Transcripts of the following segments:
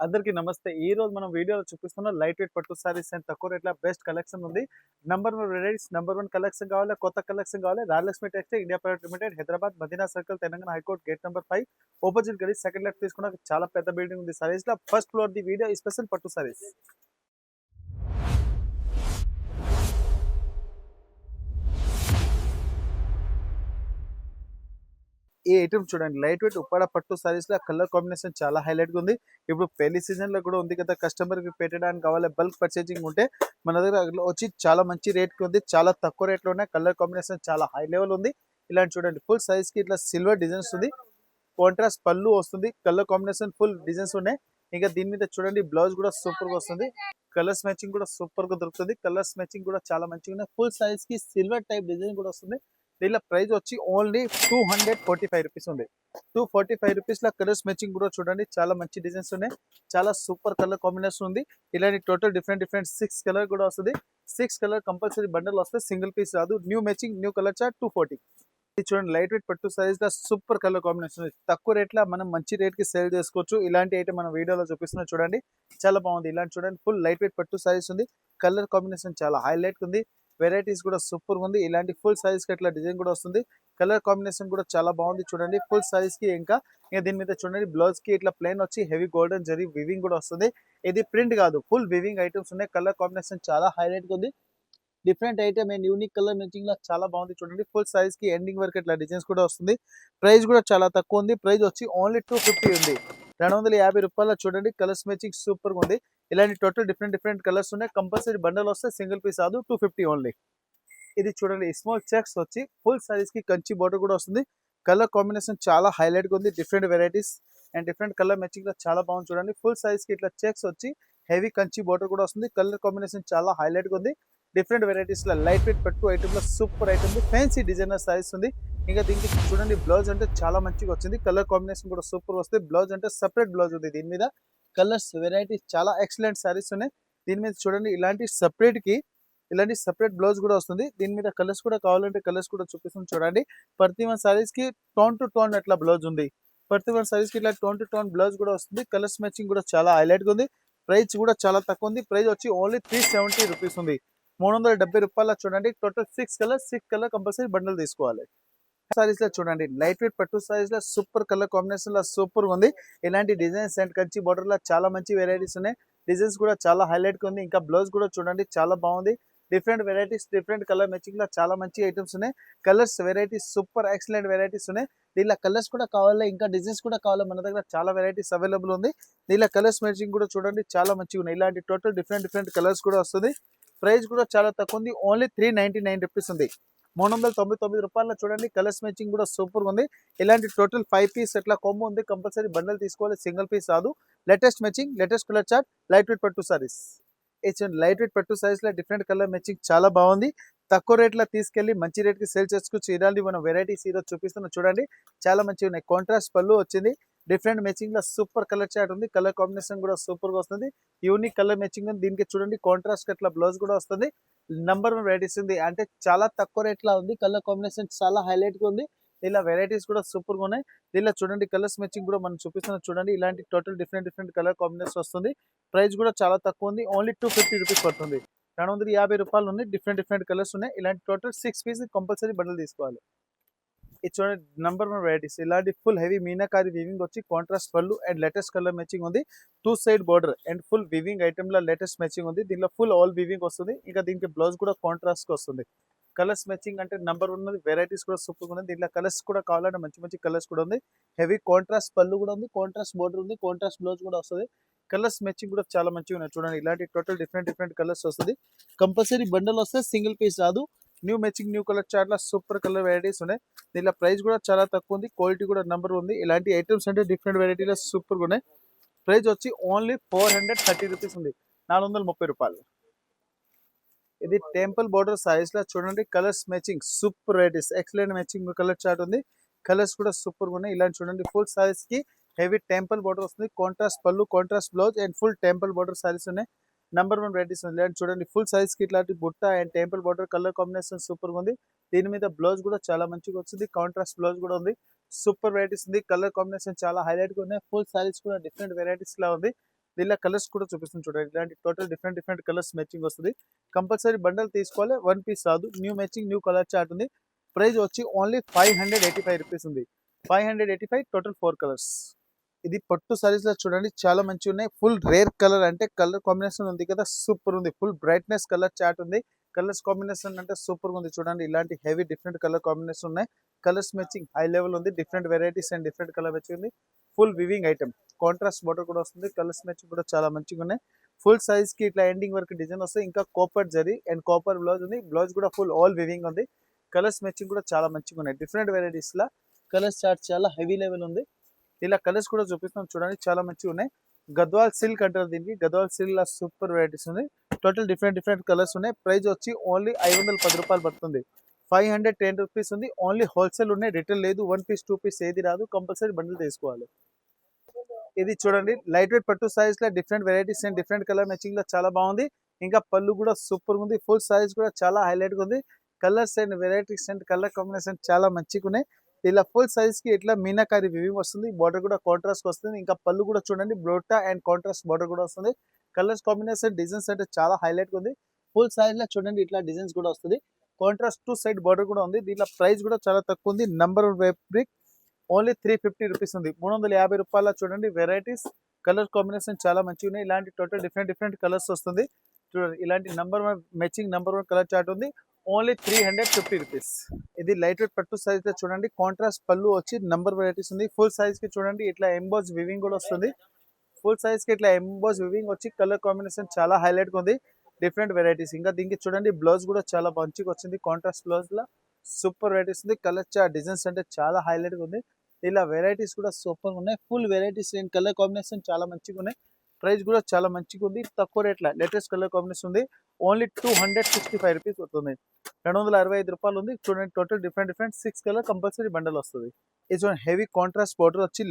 అందరికీ నమస్తే. ఈ రోజు మనం వీడియోలో చూపిస్తున్న లైట్ వెయిట్ పట్టు సారీస్ అండ్ తక్కువ రేట్‌ల బెస్ట్ కలెక్షన్ ఉంది. నంబర్ 1 వెరైటీస్, నంబర్ 1 కలెక్షన్ కావాలా, కొత్త కలెక్షన్ కావాలా, Rajalakshmi textile India private limited, Hyderabad Madina circle, Telangana high court gate number 5 opposite గలీ సెకండ్ లెఫ్ట్ తీసుకున్న చాలా పెద్ద బిల్డింగ్ ఉంది. సారీస్‌లో first floor the video special పట్టు సారీస్. ఈ ఐటెమ్ చూడండి, లైట్ వెయిట్ ఉప్పాడ పట్టు సారీస్‌లో కలర్ కాంబినేషన్ చాలా హైలైట్‌గా ఉంది. ఇప్పుడు పెళ్లి సీజన్‌లో కూడా ఉంది కదా, కస్టమర్‌కి పెట్టడానికి కావాలి, బల్క్ పర్చేజింగ్ ఉంటే మన దగ్గర వచ్చి చాలా మంచి రేట్‌కి ఉంది. చాలా తక్కువ రేట్‌లోనే కలర్ కాంబినేషన్ చాలా హై లెవెల్ ఉంది. ఇలాంటి చూడండి, ఫుల్ సైజ్‌కి ఇట్లా సిల్వర్ డిజైన్స్ ఉంది. కాంట్రాస్ట్ పళ్ళు వస్తుంది. కలర్ కాంబినేషన్ ఫుల్ డిజైన్స్ ఉన్నాయి. ఇంకా దీని మీద చూడండి, బ్లౌజ్ కూడా సూపర్‌గా వస్తుంది. కలర్స్ మ్యాచింగ్ కూడా సూపర్‌గా దొరుకుతుంది. కలర్స్ మ్యాచింగ్ కూడా చాలా మంచిగా ఉన్నాయి. ఫుల్ సైజ్‌కి సిల్వర్ టైప్ డిజైన్ కూడా వస్తుంది. దీనిలో ప్రైస్ వచ్చి ఓన్లీ 245 రూపీస్ ఉంది. 245 రూపీస్‌లో కలర్స్ మ్యాచింగ్ కూడా చూడండి, చాలా మంచి డిజైన్స్ ఉన్నాయి. చాలా సూపర్ కలర్ కాంబినేషన్ ఉంది. ఇలాంటి టోటల్ డిఫరెంట్ డిఫరెంట్ 6 కలర్ కూడా వస్తుంది. 6 కలర్ కంపల్సరీ బండల్ వస్తే సింగిల్ పీస్ రాదు. New matching new colour chart 240. ఇది చూడండి, లైట్ వెయిట్ పట్టు సైజ్ లా సూపర్ కలర్ కాంబినేషన్. తక్కువ రేట్ లో మనం మంచి రేట్ కి సేల్ చేసుకోవచ్చు. ఇలాంటి ఐటమ్ మనం వీడియోలో చూపిస్తున్నా చూడండి, చాలా బాగుంది. ఇలాంటి చూడండి, ఫుల్ లైట్ వెయిట్ పట్టు సైజ్ ఉంది. కలర్ కాంబినేషన్ చాలా హైలైట్ ఉంది. వెరైటీస్ కూడా సూపర్ ఉంది. ఇలాంటి ఫుల్ సైజ్ కి అట్లా డిజైన్ కూడా వస్తుంది. కలర్ కాంబినేషన్ కూడా చాలా బాగుంది. చూడండి, ఫుల్ సైజ్ కి ఇంకా దీని మీద చూడండి, బ్లౌజ్ కి ఇట్లా ప్లెయిన్ వచ్చి హెవీ గోల్డెన్ జరీ వివింగ్ కూడా వస్తుంది. ఇది ప్రింట్ కాదు, ఫుల్ వివింగ్ ఐటమ్స్ ఉన్నాయి. కలర్ కాంబినేషన్ చాలా హైలైట్ గా ఉంది. Different item and unique colour matching లా చాలా బాగుంది. చూడండి, ఫుల్ సైజ్ కి ఎండింగ్ వరకు ఇట్లా డిజైన్స్ కూడా వస్తుంది. ప్రైస్ కూడా చాలా తక్కువ ఉంది. ప్రైస్ వచ్చి ఓన్లీ 250 ఉంది. 250 రూపాయల చూడండి, కలర్స్ మ్యాచింగ్ సూపర్ గా ఉంది. ఇలాంటి టోటల్ డిఫరెంట్ డిఫరెంట్ కలర్స్ ఉన్నాయి. కంపల్సరీ బండల్ వస్తే సింగిల్ పీస్ కాదు, 250 ఓన్లీ. ఇది చూడండి, స్మాల్ చెక్స్ వచ్చి ఫుల్ సైజ్ కి కంచి బోర్డర్ కూడా వస్తుంది. కలర్ కాంబినేషన్ చాలా హైలైట్ గా ఉంది. Different varieties and different colour matching లో చాలా బాగుంది. చూడండి, ఫుల్ సైజ్ కి ఇట్లా చెక్స్ వచ్చి హెవీ కంచి బోర్డర్ కూడా వస్తుంది. కలర్ కాంబినేషన్ చాలా హైలైట్ గా ఉంది. డిఫరెంట్ వెరైటీస్ లో లైట్ వెయిట్ పట్టు ఐటమ్ లో సూపర్ ఐటమ్ ఉంది. ఫ్యాన్సీ డిజైనర్ సైజ్ ఉంది. ఇంకా దీనికి చూడండి, బ్లౌజ్ అంటే చాలా మంచిగా వచ్చింది. కలర్ కాంబినేషన్ కూడా సూపర్ వస్తుంది. బ్లౌజ్ అంటే సెపరేట్ బ్లౌజ్ ఉంది. దీని మీద కలర్స్ వెరైటీస్ చాలా ఎక్సలెంట్ సారీస్ ఉన్నాయి. దీని మీద చూడండి, ఇలాంటి సెపరేట్ బ్లౌజ్ కూడా వస్తుంది. దీని మీద కలర్స్ కూడా కావాలంటే కలర్స్ కూడా చూపిస్తాం చూడండి. ప్రతి వన్ సారీస్ కి టోన్ టు టోన్ అట్లా బ్లౌజ్ ఉంది. ప్రతి వన్ సారీస్ కి ఇట్లా టోన్ టు టోన్ బ్లౌజ్ కూడా వస్తుంది. కలర్స్ మ్యాచింగ్ కూడా చాలా హైలైట్ గా ఉంది. ప్రైస్ కూడా చాలా తక్కువ ఉంది. ప్రైస్ వచ్చి ఓన్లీ 370 రూపీస్ ఉంది. 370 రూపాయల చూడండి, టోటల్ 6 కలర్ కంపల్సరీ బండల్ తీసుకోవాలి. సారీస్ లో చూడండి, లైట్ వెయిట్ పట్టు సారీస్ లో సూపర్ కలర్ కాంబినేషన్ లో సూపర్ ఉంది. ఇలాంటి డిజైన్స్ అండ్ కంచి బోర్డర్ లో చాలా మంచి వెరైటీస్ ఉన్నాయి. డిజైన్స్ కూడా చాలా హైలైట్ గా ఉంది. ఇంకా బ్లౌజ్ కూడా చూడండి, చాలా బాగుంది. Different varieties, different colour matching లో చాలా మంచి ఐటమ్స్ ఉన్నాయి. Colours varieties super excellent varieties ఉన్నాయి. దీనిలో కలర్స్ కూడా కావాలా, ఇంకా డిజైన్స్ కూడా కావాలా, మన దగ్గర చాలా వెరైటీస్ అవైలబుల్ ఉంది. దీనిలో కలర్స్ మ్యాచింగ్ కూడా చూడండి, చాలా మంచిగా ఉన్నాయి. ఇలాంటి టోటల్ డిఫరెంట్ డిఫరెంట్ కలర్స్ కూడా వస్తుంది. ప్రైస్ కూడా చాలా తక్కువ ఉంది. ఓన్లీ 399 రూపీస్ ఉంది. 399 రూపాయల చూడండి, కలర్స్ మ్యాచింగ్ కూడా సూపర్ ఉంది. ఇలాంటి టోటల్ 5 పీస్ ఎట్లా కొమ్ము ఉంది. కంపల్సరీ బండల్ తీసుకోవాలి, సింగిల్ పీస్ రాదు. Latest matching, latest colour chart, light weight పట్టు సారీస్. లైట్ వెయిట్ పట్టు సైజ్ లో డిఫరెంట్ కలర్ మ్యాచింగ్ చాలా బాగుంది. తక్కువ రేట్ లో తీసుకెళ్లి మంచి రేట్ కి సేల్ చేసుకోవచ్చు. ఇలాంటి మనం వెరైటీస్ ఈరోజు చూపిస్తున్నాం చూడండి, చాలా మంచిగా ఉన్నాయి. కాంట్రాస్ట్ పళ్ళు వచ్చింది. డిఫరెంట్ మ్యాచింగ్ లో సూపర్ కలర్ చార్ట్ ఉంది. కలర్ కాంబినేషన్ కూడా సూపర్ గా వస్తుంది. యూనిక్ కలర్ మ్యాచింగ్ ఉంది. దీనికి చూడండి, కాంట్రాస్ట్ అట్లా బ్లౌజ్ కూడా వస్తుంది. నంబర్ 1 వెరైటీస్ ఉంది. అంటే చాలా తక్కువ రేట్ లా ఉంది. కలర్ కాంబినేషన్ చాలా హైలైట్ గా ఉంది. ఇలా వెరైటీస్ కూడా సూపర్ గా ఉన్నాయి. దీనిలో చూడండి, కలర్స్ మ్యాచింగ్ కూడా మనం చూపిస్తున్నాం చూడండి. ఇలాంటి total different different colour combination వస్తుంది. ప్రైస్ కూడా చాలా తక్కువ ఉంది. ఓన్లీ 250 రూపీస్ పడుతుంది. 250 రూపాయలు ఉంది. డిఫరెంట్ డిఫరెంట్ కలర్స్ ఉన్నాయి. ఇలాంటి టోటల్ 6 పీస్ కంపల్సరీ బండల్ తీసుకోవాలి. ఇది చూడండి, నంబర్ 1 వెరైటీస్. ఇలాంటి ఫుల్ హెవీ మీనాకారి వీవింగ్ వచ్చి కాంట్రాస్ట్ పళ్ళు అండ్ లేటెస్ట్ కలర్ మ్యాచింగ్ ఉంది. 2 side border and full weaving item లో లేటెస్ట్ మ్యాచింగ్ ఉంది. దీనిలో ఫుల్ ఆల్ వీవింగ్ వస్తుంది. ఇంకా దీనికి బ్లౌజ్ కూడా కాంట్రాస్ట్ వస్తుంది. కలర్స్ మ్యాచింగ్ అంటే నంబర్ 1 ఉన్నది. వెరైటీస్ కూడా సూపర్ ఉంది. దీంట్లో కలర్స్ కూడా కావాలంటే మంచి మంచి కలర్స్ కూడా ఉంది. హెవీ కాంట్రాస్ట్ పళ్ళు కూడా ఉంది. కాంట్రాస్ట్ బోర్డర్ ఉంది. కాంట్రాస్ట్ బ్లౌజ్ కూడా వస్తుంది. కలర్స్ మ్యాచింగ్ కూడా చాలా మంచిగా ఉన్నాయి. చూడండి, ఇలాంటి టోటల్ డిఫరెంట్ డిఫరెంట్ కలర్స్ వస్తుంది. కంపల్సరీ బండల్ వస్తే సింగిల్ పీస్ రాదు. New matching new colour chart లో సూపర్ కలర్ వెరైటీస్ ఉన్నాయి. దీనిలో ప్రైస్ కూడా చాలా తక్కువ ఉంది. క్వాలిటీ కూడా నంబర్ ఉంది. ఇలాంటి ఐటమ్స్ అంటే డిఫరెంట్ వెరైటీలో సూపర్ గా ఉన్నాయి. ప్రైస్ వచ్చి ఓన్లీ 430 రూపీస్ ఉంది. 430 రూపాయలు. ఇది టెంపుల్ బోర్డర్ సైజ్ లో చూడండి, colours matching super varieties, excellent matching colour chart ఉంది. కలర్స్ కూడా సూపర్ గా ఉన్నాయి. ఇలాంటి చూడండి, ఫుల్ సైజ్ కి హెవీ టెంపుల్ బోర్డర్ వస్తుంది. కాంట్రాస్ట్ పళ్ళు, contrast blouse and full temple border saris ఉన్నాయి. నంబర్ 1 వెరైటీస్ ఉంది. ఇలాంటి చూడండి, ఫుల్ సైజ్ కి ఇట్లాంటి బుట్ట and temple border colour combination super గా ఉంది. దీని మీద బ్లౌజ్ కూడా చాలా మంచిగా వచ్చింది. కాంట్రాస్ట్ బ్లౌజ్ కూడా ఉంది. సూపర్ వెరైటీస్ ఉంది. కలర్ కాంబినేషన్ చాలా హైలైట్ గా ఉన్నాయి. ఫుల్ సారీస్ కూడా డిఫరెంట్ వెరైటీస్ లా ఉంది. దీనిలో కలర్స్ కూడా చూపిస్తుంది చూడండి. ఇలాంటి టోటల్ డిఫరెంట్ కలర్స్ మ్యాచింగ్ వస్తది. కంపల్సరీ బండల్ తీసుకోవాలి. వన్ పీస్ రాదు. New matching new colour chart ఉంది. ప్రైస్ వచ్చి ఓన్లీ రూ. 585 ఉంది. 585 టోటల్ 4 కలర్స్. ఇది పట్టు సారీస్‌లో చూడండి చాలా మంచిగున్నాయి. ఫుల్ రేర్ కలర్ అంటే కలర్ కాంబినేషన్ ఉంది కదా! సూపర్ ఉంది. ఫుల్ బ్రైట్‌నెస్ కలర్ చార్ట్ ఉంది. కలర్స్ కాంబినేషన్ అంటే సూపర్‌గా ఉంది చూడండి. ఇలాంటి హెవీ డిఫరెంట్ కలర్ కాంబినేషన్ ఉన్నాయి. కలర్స్ మ్యాచింగ్ హై లెవెల్ ఉంది. Different varieties and different colour matching ఉంది. Full weaving item. Contrast border కూడా వస్తుంది. కలర్స్ మ్యాచింగ్ కూడా చాలా మంచిగున్నాయి. ఫుల్ సైజ్‌కి ఇట్లా ఎండింగ్ వరకు డిజైన్ వస్తాయి. ఇంకా copper zari and copper blouse ఉంది. బ్లౌజ్ కూడా ఫుల్ ఆల్ వివింగ్ ఉంది. కలర్స్ మ్యాచింగ్ కూడా చాలా మంచిగున్నాయి. డిఫరెంట్ వెరైటీస్‌లా కలర్స్ చార్ట్ చాలా హెవీ లెవెల్ ఉంది. ఇలా కలర్స్ కూడా చూపిస్తాం చూడండి చాలా మంచిగా ఉన్నాయి. గద్వాల్ సిల్క్ అంటారు దీనికి. గద్వాల్ సిల్క్ లా సూపర్ వెరైటీస్ ఉన్నాయి. టోటల్ డిఫరెంట్ కలర్స్ ఉన్నాయి. ప్రైస్ వచ్చి ఓన్లీ రూ. 510 పడుతుంది. 510 రూపీస్ ఉంది. ఓన్లీ హోల్సేల్ ఉన్నాయి. రిటైల్ లేదు. 1 పీస్ 2 పీస్ ఏది రాదు. కంపల్సరీ బండిల్ తీసుకోవాలి. ఇది చూడండి లైట్ వెయిట్ పట్టు సారీస్ లో different varieties and different colour matching లో చాలా బాగుంది. ఇంకా పళ్ళు కూడా సూపర్ ఉంది. ఫుల్ సారీస్ కూడా చాలా హైలైట్ గా ఉంది. Colours and varieties and colour combination చాలా మంచిగా ఉన్నాయి. ఇలా ఫుల్ సైజ్ కి ఇట్లా మీనాకారి వివింగ్ వస్తుంది. బార్డర్ కూడా కాంట్రాస్ట్ వస్తుంది. ఇంకా పళ్ళు కూడా చూడండి బ్రోటా అండ్ కాంట్రాస్ట్ బార్డర్ కూడా వస్తుంది. కలర్స్ కాంబినేషన్ డిజైన్స్ అంటే చాలా హైలైట్ గా ఉంది. ఫుల్ సైజ్ లో చూడండి ఇట్లా డిజైన్స్ కూడా వస్తుంది. కాంట్రాస్ట్ టు సైడ్ బార్డర్ కూడా ఉంది. దీంట్లో ప్రైస్ కూడా చాలా తక్కువ ఉంది. నంబర్ ఫ్యాబ్రిక్ ఓన్లీ 350 రూపీస్ ఉంది. 350 రూపాయల చూడండి వెరైటీస్ కలర్ కాంబినేషన్ చాలా మంచిగా ఉన్నాయి. ఇలాంటి టోటల్ డిఫరెంట్ కలర్స్ వస్తుంది. చూడండి ఇలాంటి మ్యాచింగ్ నంబర్ 1 కలర్ చార్ట్ ఉంది. Only 350 rupees. ఇది లైట్ వెయిట్ పట్టు సైజ్ చూడండి. కాంట్రాస్ట్ పళ్ళు వచ్చి నంబర్ వెరైటీస్ ఉంది. ఫుల్ సైజ్ కి చూడండి ఇట్లా ఎంబోస్ వివింగ్ కూడా వస్తుంది. ఫుల్ సైజ్ కి ఇట్లా ఎంబోస్ వివింగ్ వచ్చి కలర్ కాంబినేషన్ చాలా హైలైట్ గా ఉంది. Different varieties. ఇంకా దీనికి చూడండి బ్లౌజ్ కూడా చాలా మంచిగా వచ్చింది. కాంట్రాస్ట్ బ్లౌజ్ లా సూపర్ వెరైటీస్ ఉంది. కలర్ డిజైన్స్ అంటే చాలా హైలైట్ గా ఉంది. ఇలా వెరైటీస్ కూడా సూపర్ ఉన్నాయి. Full varieties and colour combination చాలా మంచిగా ఉన్నాయి. ప్రైస్ కూడా చాలా మంచిగా ఉంది. తక్కువ రేట్ల లేటెస్ట్ కలర్ కాంబినేషన్ ఉంది. ఓన్లీ 265 రూపీస్ వస్తుంది. 265 రూపాయలు ఉంది. చూడండి total different 6 colour compulsory bundle వస్తుంది. ఇది చూడండి హెవీ కాంట్రాస్ట్ బోర్డర్ వచ్చి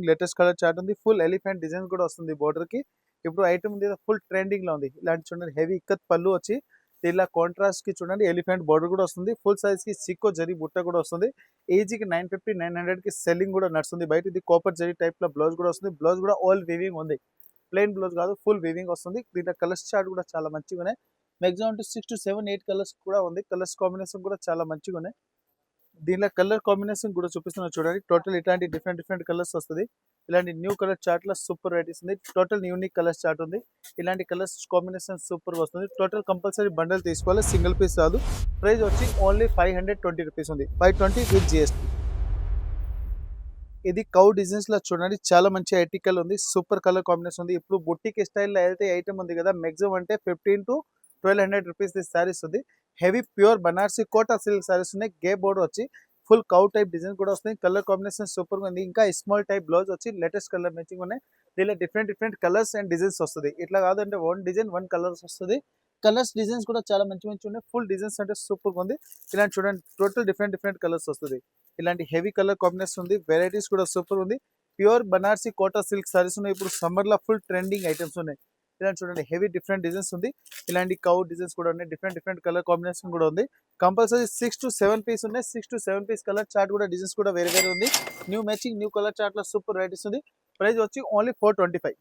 లేటెస్ట్ కలర్ చార్ట్ ఉంది. ఫుల్ ఎలిఫెంట్ డిజైన్ కూడా వస్తుంది బోర్డర్ కి. ఇప్పుడు ఐటమ్ ఉంది ఫుల్ ట్రెండింగ్ లో ఉంది. ఇలాంటి చూడండి హెవీ ఇక్కత్ పళ్ళు వచ్చి ఇలా కాంట్రాస్ట్ కి చూడండి ఎలిఫెంట్ బోర్డర్ కూడా వస్తుంది. ఫుల్ సైజ్ కి సిక్కో జరీ బుట్ట కూడా వస్తుంది. ఏజీకి 950 900 కి సెల్లింగ్ కూడా నడుస్తుంది బయట. ఇది కాపర్ జరీ టైప్ లో బ్లౌజ్ కూడా వస్తుంది. బ్లౌజ్ కూడా ఆల్ వీవింగ్ ఉంది. ప్లెయిన్ బ్లౌజ్ కాదు ఫుల్ వీవింగ్ వస్తుంది. దీంట్లో కలర్స్ చార్ట్ కూడా చాలా మంచిగా ఉన్నాయి. మాక్సిమం 6 to 7 8 కలర్స్ కూడా ఉంది. కలర్స్ కాంబినేషన్ కూడా చాలా మంచిగా ఉన్నాయి. దీనిలో కలర్ కాంబినేషన్ కూడా చూపిస్తున్నా చూడండి. టోటల్ ఇట్లాంటి డిఫరెంట్ కలర్స్ వస్తుంది. ఇలాంటి న్యూ కలర్ చార్ట్ లో సూపర్ వెరైటీస్ ఉంది. టోటల్ యూనిక్ కలర్స్ చార్ట్ ఉంది. ఇలాంటి కలర్స్ కాంబినేషన్ సూపర్ వస్తుంది. టోటల్ కంపల్సరీ బండల్ తీసుకోవాలి. సింగిల్ పీస్ రాదు. ప్రైస్ వచ్చి ఓన్లీ 520 రూపీస్ ఉంది. 520 విత్ జిఎస్టీ. ఇది కౌ డిజైన్స్ లో చూడండి చాలా మంచి ఐటికల్ ఉంది. సూపర్ కలర్ కాంబినేషన్ ఉంది. ఇప్పుడు బుట్టిక్ స్టైల్ లో అయితే ఐటమ్ ఉంది కదా మాక్సిమం అంటే 15 to 1200 రూపీస్ సారీస్ ఉంది. Heavy pure Banarasi Kota silk saris ఉన్నాయి. గే బోర్డర్ వచ్చి ఫుల్ కౌ టైప్ డిజైన్ కూడా వస్తుంది. కలర్ కాంబినేషన్ సూపర్ గా ఉంది. ఇంకా స్మాల్ టైప్ బ్లౌజ్ వచ్చి లేటెస్ట్ కలర్ మ్యాచింగ్ ఉన్నాయి. దీనిలో డిఫరెంట్ కలర్స్ అండ్ డిజైన్స్ వస్తుంది. ఇట్లా కాదంటే వన్ డిజైన్ వన్ కలర్స్ వస్తుంది. కలర్స్ డిజైన్స్ కూడా చాలా మంచి ఉన్నాయి. ఫుల్ డిజైన్స్ అంటే సూపర్ గా ఉంది. ఇలాంటి చూడండి టోటల్ డిఫరెంట్ కలర్స్ వస్తుంది. ఇలాంటి హెవీ కలర్ కాంబినేషన్ ఉంది. వెరైటీస్ కూడా సూపర్ ఉంది. Pure Banarasi Kota silk saris ఉన్నాయి. ఇప్పుడు సమ్మర్ లో ఫుల్ ట్రెండింగ్ ఐటమ్స్ ఉన్నాయి. ఇలాంటి చూడండి హెవీ డిఫరెంట్ డిజైన్స్ ఉంది. ఇలాంటి కౌ డిజైన్స్ కూడా ఉన్నాయి. డిఫరెంట్ కలర్ కాంబినేషన్ కూడా ఉంది. కంపల్సరీ 6 to 7 పీస్ ఉన్నాయి. 6 to 7 పీస్ కలర్ చార్ట్ కూడా డిజైన్స్ కూడా వేరే ఉంది. New matching new colour chart లో సూపర్ వెరైటీస్ ఉంది. ప్రైస్ వచ్చి ఓన్లీ 425.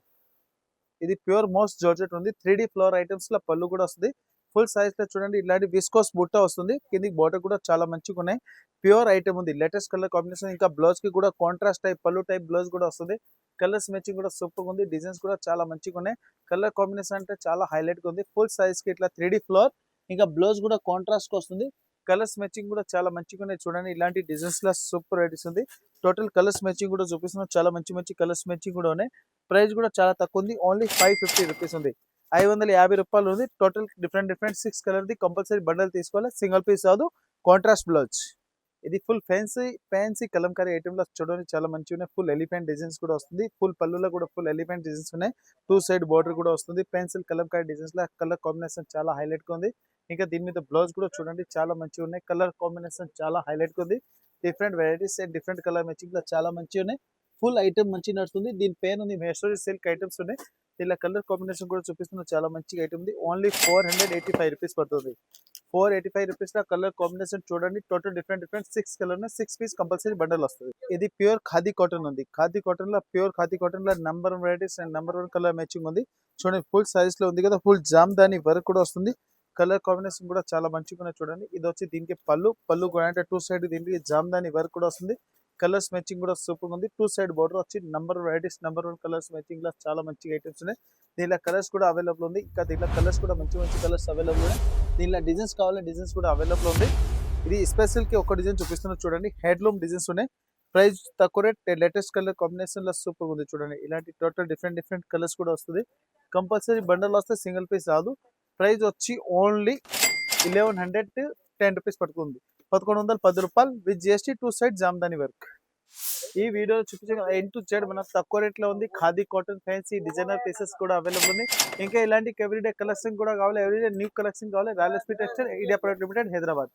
ఇది ప్యూర్ మోస్ట్ జార్జెట్ ఉంది. 3D ఫ్లవర్ ఐటమ్స్ లో పళ్ళు కూడా వస్తుంది. ఫుల్ సైజ్ లో చూడండి ఇలాంటి విస్కోస్ బుట్ట వస్తుంది. కిందికి బార్డర్ కూడా చాలా మంచిగా ఉన్నాయి. ప్యూర్ ఐటమ్ ఉంది. Latest colour combination. ఇంకా బ్లౌజ్ కి కూడా కాంట్రాస్ట్ టైప్ పళ్ళు టైప్ బ్లౌజ్ కూడా వస్తుంది. కలర్స్ మ్యాచింగ్ కూడా సూపర్ ఉంది. డిజైన్స్ కూడా చాలా మంచిగా ఉన్నాయి. కలర్ కాంబినేషన్ అంటే చాలా హైలైట్ గా ఉంది. ఫుల్ సైజ్ కి ఇట్లా 3D ఫ్లవర్ ఇంకా బ్లౌజ్ కూడా కాంట్రాస్ట్ వస్తుంది. కలర్స్ మ్యాచింగ్ కూడా చాలా మంచిగా ఉన్నాయి. చూడండి ఇలాంటి డిజైన్స్ లో సూపర్ వెరైటీస్ ఉంది. టోటల్ కలర్స్ మ్యాచింగ్ కూడా చూపిస్తున్నాం. చాలా మంచి కలర్స్ మ్యాచింగ్ కూడా ఉన్నాయి. ప్రైస్ కూడా చాలా తక్కువ ఉంది. ఓన్లీ 550 రూపీస్ ఉంది. 550 రూపాయలు ఉంది. Total different 6 colour the compulsory bundle తీసుకోవాలి. సింగిల్ పీస్ కాదు. Contrast blouse. ఇది ఫుల్ ఫ్యాన్సీ కలంకారీ ఐటమ్ లో చూడండి చాలా మంచిగా ఉన్నాయి. ఫుల్ ఎలిఫెంట్ డిజైన్స్ కూడా వస్తుంది. ఫుల్ పళ్ళులో కూడా ఫుల్ ఎలిఫెంట్ డిజైన్స్ ఉన్నాయి. 2 సైడ్ బార్డర్ కూడా వస్తుంది. పెన్సిల్ కలంకారీ డిజైన్స్ లో కలర్ కాంబినేషన్ చాలా హైలైట్ గా ఉంది. ఇంకా దీని మీద బ్లౌజ్ కూడా చూడండి చాలా మంచిగా ఉన్నాయి. కలర్ కాంబినేషన్ చాలా హైలైట్ గా ఉంది. Different varieties and different colour matching లో చాలా మంచిగా ఉన్నాయి. ఫుల్ ఐటమ్ మంచిగా నడుస్తుంది. దీని పేరు ఉంది మేషోరీ సిల్క్ ఐటమ్స్ ఉన్నాయి. ఇలా కలర్ కాంబినేషన్ కూడా చూపిస్తున్న చాలా మంచిగా ఐటమ్ ఉంది. ఓన్లీ 485 రూపీస్ పడుతుంది. ₹485 లో కలర్ కాంబినేషన్ చూడండి. Total different 6 colour 6 pieces compulsory bundle వస్తుంది. ఇది ప్యూర్ ఖాదీ కాటన్ ఉంది. ఖాదీ కాటన్ లో ప్యూర్ ఖాదీ కాటన్ లో number 1 varieties and number 1 colour matching ఉంది. చూడండి ఫుల్ సైజ్ లో ఉంది కదా, ఫుల్ జామ్దాని వర్క్ కూడా వస్తుంది. కలర్ కాంబినేషన్ కూడా చాలా మంచిగా ఉన్నాయి చూడండి. ఇది వచ్చి దీనికి పళ్ళు కూడా అంటే 2 సైడ్ దీనికి జామ్దాని వర్క్ కూడా వస్తుంది. కలర్స్ మ్యాచింగ్ కూడా సూపర్ ఉంది. 2 సైడ్ బోర్డర్ వచ్చి number varieties number 1 colours matching లో చాలా మంచి ఐటమ్స్ ఉన్నాయి. దీనిలో కలర్స్ కూడా అవైలబుల్ ఉంది. ఇంకా దీనిలో కలర్స్ కూడా మంచి కలర్స్ అవైలబుల్ ఉన్నాయి. దీనిలో డిజైన్స్ కావాలంటే డిజైన్స్ కూడా అవైలబుల్ ఉంది. ఇది స్పెషల్ కి ఒక డిజైన్ చూపిస్తున్నా చూడండి. హ్యాండ్లూమ్ డిజైన్స్ ఉన్నాయి. ప్రైస్ తక్కువ రేట్, లేటెస్ట్ కలర్ కాంబినేషన్ లో సూపర్ ఉంది చూడండి. ఇలాంటి టోటల్ డిఫరెంట్ కలర్స్ కూడా వస్తుంది. కంపల్సరీ బండల్ వస్తే సింగిల్ పీస్ రాదు. ప్రైస్ వచ్చి ఓన్లీ 1110 రూపీస్ పడుతుంది. ₹1110 with GST 2 side Jamdani work. ఈ వీడియోలో చూపించిన ఎండ్ టు జెడ్ మనకు తక్కువ రేట్లో ఉంది. Khadi cotton fancy designer pieces కూడా అవైలబుల్ ఉంది. ఇంకా ఇలాంటి ఎవ్రీడే కలెక్షన్ కూడా కావాలి, ఎవ్రీడే న్యూ కలెక్షన్ కావాలి, royal SP textile India private limited, Hyderabad.